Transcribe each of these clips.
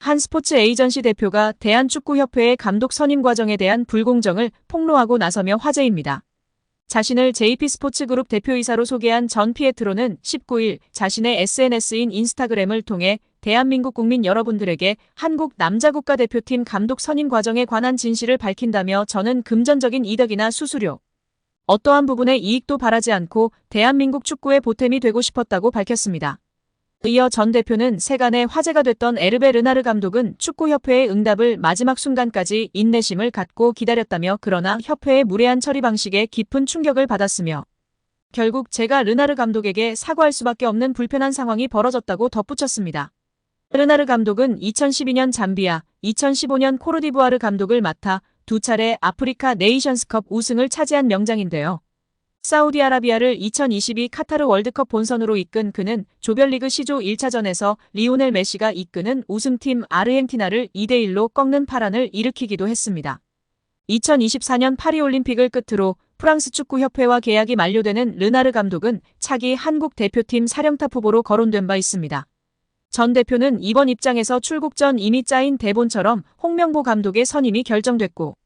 한 스포츠 에이전시 대표가 대한축구협회의 감독 선임 과정에 대한 불공정을 폭로하고 나서며 화제입니다. 자신을 JP스포츠그룹 대표이사로 소개한 전 피에트로는 19일 자신의 SNS인 인스타그램을 통해 대한민국 국민 여러분들에게 한국 남자국가대표팀 감독 선임 과정에 관한 진실을 밝힌다며 저는 금전적인 이득이나 수수료, 어떠한 부분의 이익도 바라지 않고 대한민국 축구의 보탬이 되고 싶었다고 밝혔습니다. 이어 전 대표는 세간에 화제가 됐던 에르베 르나르 감독은 축구협회의 응답을 마지막 순간까지 인내심을 갖고 기다렸다며 그러나 협회의 무례한 처리 방식에 깊은 충격을 받았으며 결국 제가 르나르 감독에게 사과할 수밖에 없는 불편한 상황이 벌어졌다고 덧붙였습니다. 르나르 감독은 2012년 잠비아, 2015년 코르디부아르 감독을 맡아 두 차례 아프리카 네이션스컵 우승을 차지한 명장인데요. 사우디아라비아를 2022 카타르 월드컵 본선으로 이끈 그는 조별리그 C조 1차전에서 리오넬 메시가 이끄는 우승팀 아르헨티나를 2대1로 꺾는 파란을 일으키기도 했습니다. 2024년 파리올림픽을 끝으로 프랑스 축구협회와 계약이 만료되는 르나르 감독은 차기 한국 대표팀 사령탑 후보로 거론된 바 있습니다. 전 대표는 이번 입장에서 출국 전 이미 짜인 대본처럼 홍명보 감독의 선임이 결정됐고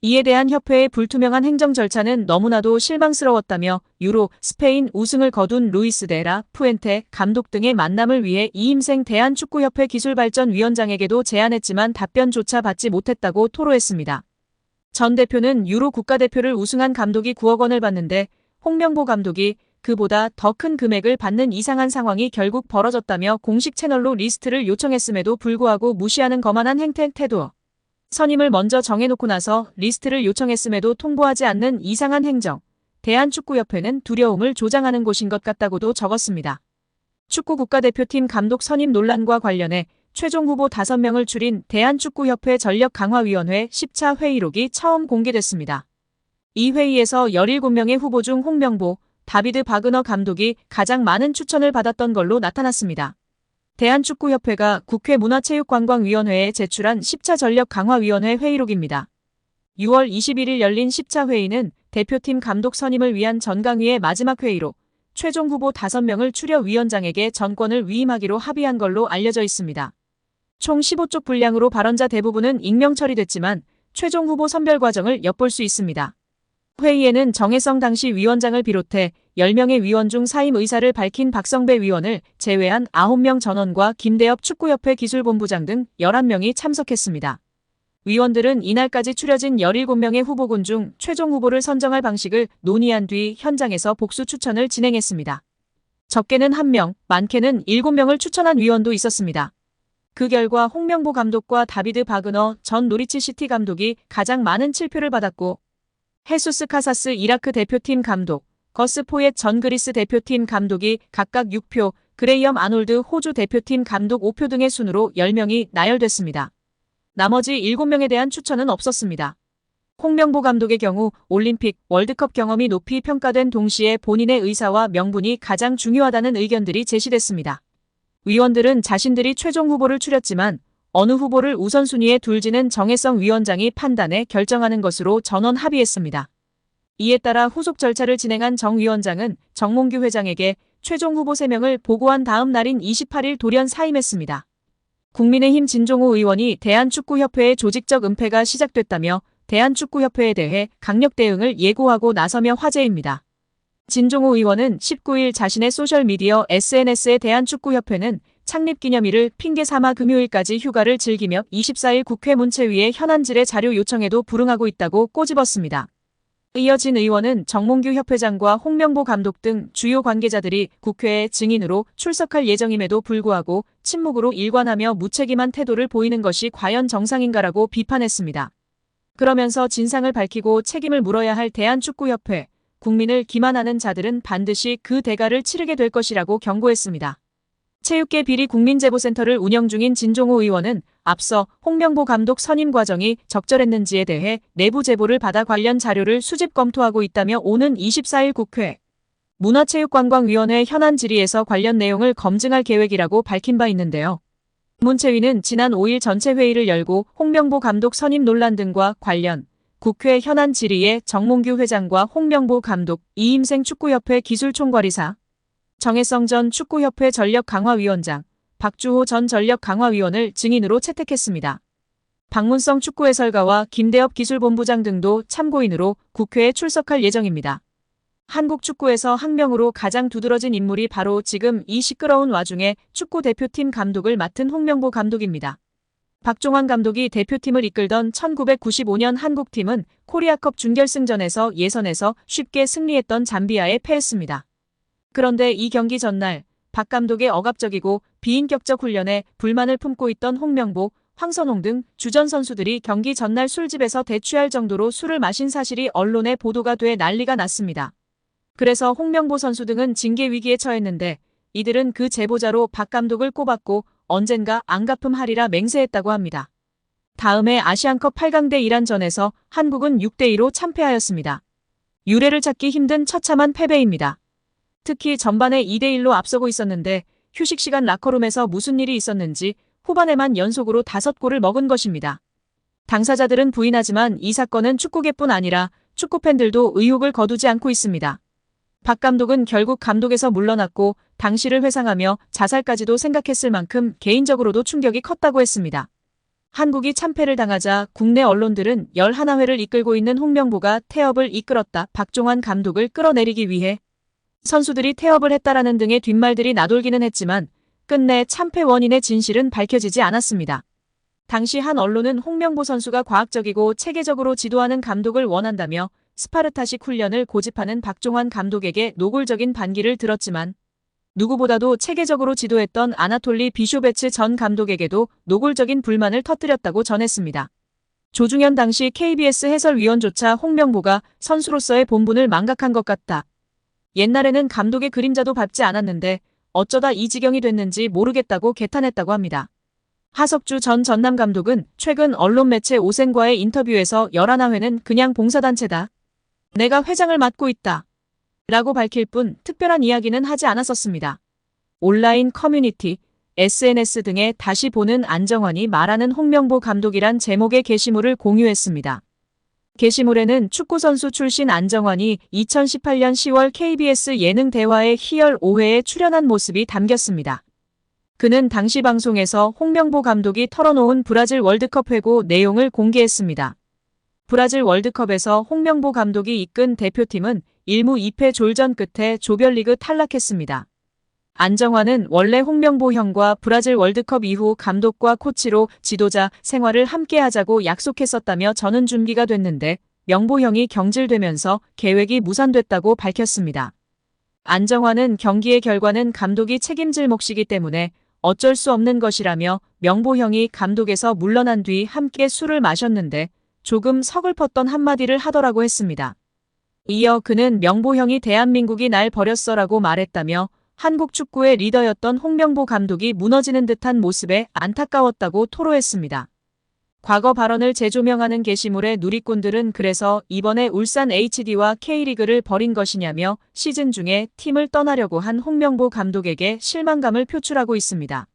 이에 대한 협회의 불투명한 행정 절차는 너무나도 실망스러웠다며 유로, 스페인 우승을 거둔 루이스 데라 푸엔테 감독 등의 만남을 위해 이임생 대한축구협회 기술발전위원장에게도 제안했지만 답변조차 받지 못했다고 토로했습니다. 전 대표는 유로 국가대표를 우승한 감독이 9억 원을 받는데 홍명보 감독이 그보다 더 큰 금액을 받는 이상한 상황이 결국 벌어졌다며 공식 채널로 리스트를 요청했음에도 불구하고 무시하는 거만한 태도. 선임을 먼저 정해놓고 나서 리스트를 요청했음에도 통보하지 않는 이상한 행정. 대한축구협회는 두려움을 조장하는 곳인 것 같다고도 적었습니다. 축구 국가대표팀 감독 선임 논란과 관련해 최종 후보 5명을 줄인 대한축구협회 전력강화위원회 10차 회의록이 처음 공개됐습니다. 이 회의에서 17명의 후보 중 홍명보, 다비드 바그너 감독이 가장 많은 추천을 받았던 걸로 나타났습니다. 대한축구협회가 국회 문화체육관광위원회에 제출한 10차 전력강화위원회 회의록입니다. 6월 21일 열린 10차 회의는 대표팀 감독 선임을 위한 전강위의 마지막 회의로 최종 후보 5명을 추려 위원장에게 전권을 위임하기로 합의한 걸로 알려져 있습니다. 총 15쪽 분량으로 발언자 대부분은 익명 처리됐지만 최종 후보 선별 과정을 엿볼 수 있습니다. 회의에는 정혜성 당시 위원장을 비롯해 10명의 위원 중 사임 의사를 밝힌 박성배 위원을 제외한 9명 전원과 김대엽 축구협회 기술본부장 등 11명이 참석했습니다. 위원들은 이날까지 추려진 17명의 후보군 중 최종 후보를 선정할 방식을 논의한 뒤 현장에서 복수 추천을 진행했습니다. 적게는 1명, 많게는 7명을 추천한 위원도 있었습니다. 그 결과 홍명보 감독과 다비드 바그너 전 노리치 시티 감독이 가장 많은 7표를 받았고 헤수스 카사스 이라크 대표팀 감독, 거스 포옒 전 그리스 대표팀 감독이 각각 6표, 그레이엄 아놀드 호주 대표팀 감독 5표 등의 순으로 10명이 나열됐습니다. 나머지 7명에 대한 추천은 없었습니다. 홍명보 감독의 경우 올림픽, 월드컵 경험이 높이 평가된 동시에 본인의 의사와 명분이 가장 중요하다는 의견들이 제시됐습니다. 위원들은 자신들이 최종 후보를 추렸지만 어느 후보를 우선순위에 둘지는 정혜성 위원장이 판단해 결정하는 것으로 전원 합의했습니다. 이에 따라 후속 절차를 진행한 정 위원장은 정몽규 회장에게 최종 후보 3명을 보고한 다음 날인 28일 돌연 사임했습니다. 국민의힘 진종호 의원이 대한축구협회의 조직적 은폐가 시작됐다며 대한축구협회에 대해 강력 대응을 예고하고 나서며 화제입니다. 진종호 의원은 19일 자신의 소셜미디어 SNS에 대한축구협회는 창립기념일을 핑계 삼아 금요일까지 휴가를 즐기며 24일 국회 문체위에 현안질의 자료 요청에도 불응하고 있다고 꼬집었습니다. 이어 진 의원은 정몽규 협회장과 홍명보 감독 등 주요 관계자들이 국회에 증인으로 출석할 예정임에도 불구하고 침묵으로 일관하며 무책임한 태도를 보이는 것이 과연 정상인가라고 비판했습니다. 그러면서 진상을 밝히고 책임을 물어야 할 대한축구협회, 국민을 기만하는 자들은 반드시 그 대가를 치르게 될 것이라고 경고했습니다. 체육계 비리 국민제보센터를 운영 중인 진종호 의원은 앞서 홍명보 감독 선임 과정이 적절했는지에 대해 내부 제보를 받아 관련 자료를 수집 검토하고 있다며 오는 24일 국회 문화체육관광위원회 현안 질의에서 관련 내용을 검증할 계획이라고 밝힌 바 있는데요. 문체위는 지난 5일 전체 회의를 열고 홍명보 감독 선임 논란 등과 관련 국회 현안 질의에 정몽규 회장과 홍명보 감독, 이임생 축구협회 기술총괄이사, 정혜성 전 축구협회 전력강화위원장, 박주호 전 전력강화위원을 증인으로 채택했습니다. 박문성 축구해설가와 김대엽 기술본부장 등도 참고인으로 국회에 출석할 예정입니다. 한국 축구에서 학명으로 가장 두드러진 인물이 바로 지금 이 시끄러운 와중에 축구 대표팀 감독을 맡은 홍명보 감독입니다. 박종환 감독이 대표팀을 이끌던 1995년 한국팀은 코리아컵 준결승전에서 예선에서 쉽게 승리했던 잠비아에 패했습니다. 그런데 이 경기 전날 박 감독의 억압적이고 비인격적 훈련에 불만을 품고 있던 홍명보, 황선홍 등 주전 선수들이 경기 전날 술집에서 대취할 정도로 술을 마신 사실이 언론에 보도가 돼 난리가 났습니다. 그래서 홍명보 선수 등은 징계 위기에 처했는데 이들은 그 제보자로 박 감독을 꼽았고 언젠가 안 갚음하리라 맹세했다고 합니다. 다음해 아시안컵 8강대 이란전에서 한국은 6대2로 참패하였습니다. 유례를 찾기 힘든 처참한 패배입니다. 특히 전반에 2대1로 앞서고 있었는데 휴식 시간 라커룸에서 무슨 일이 있었는지 후반에만 연속으로 5골을 먹은 것입니다. 당사자들은 부인하지만 이 사건은 축구계뿐 아니라 축구팬들도 의혹을 거두지 않고 있습니다. 박 감독은 결국 감독에서 물러났고 당시를 회상하며 자살까지도 생각했을 만큼 개인적으로도 충격이 컸다고 했습니다. 한국이 참패를 당하자 국내 언론들은 11회를 이끌고 있는 홍명보가 태업을 이끌었다. 박종환 감독을 끌어내리기 위해 선수들이 태업을 했다라는 등의 뒷말들이 나돌기는 했지만 끝내 참패 원인의 진실은 밝혀지지 않았습니다. 당시 한 언론은 홍명보 선수가 과학적이고 체계적으로 지도하는 감독을 원한다며 스파르타식 훈련을 고집하는 박종환 감독에게 노골적인 반기를 들었지만 누구보다도 체계적으로 지도했던 아나톨리 비쇼베츠 전 감독에게도 노골적인 불만을 터뜨렸다고 전했습니다. 조중현 당시 KBS 해설위원조차 홍명보가 선수로서의 본분을 망각한 것 같다. 옛날에는 감독의 그림자도 밟지 않았는데 어쩌다 이 지경이 됐는지 모르겠다고 개탄했다고 합니다. 하석주 전 전남 감독은 최근 언론 매체 오센과의 인터뷰에서 11회는 그냥 봉사단체다. 내가 회장을 맡고 있다. 라고 밝힐 뿐 특별한 이야기는 하지 않았었습니다. 온라인 커뮤니티, SNS 등에 다시 보는 안정환이 말하는 홍명보 감독이란 제목의 게시물을 공유했습니다. 게시물에는 축구선수 출신 안정환이 2018년 10월 KBS 예능 대화의 희열 5회에 출연한 모습이 담겼습니다. 그는 당시 방송에서 홍명보 감독이 털어놓은 브라질 월드컵 회고 내용을 공개했습니다. 브라질 월드컵에서 홍명보 감독이 이끈 대표팀은 1무 2패 졸전 끝에 조별리그 탈락했습니다. 안정환은 원래 홍명보 형과 브라질 월드컵 이후 감독과 코치로 지도자 생활을 함께 하자고 약속했었다며 저는 준비가 됐는데 명보 형이 경질되면서 계획이 무산됐다고 밝혔습니다. 안정환은 경기의 결과는 감독이 책임질 몫이기 때문에 어쩔 수 없는 것이라며 명보 형이 감독에서 물러난 뒤 함께 술을 마셨는데 조금 서글펐던 한마디를 하더라고 했습니다. 이어 그는 명보 형이 대한민국이 날 버렸어라고 말했다며 한국 축구의 리더였던 홍명보 감독이 무너지는 듯한 모습에 안타까웠다고 토로했습니다. 과거 발언을 재조명하는 게시물의 누리꾼들은 그래서 이번에 울산 HD와 K리그를 버린 것이냐며 시즌 중에 팀을 떠나려고 한 홍명보 감독에게 실망감을 표출하고 있습니다.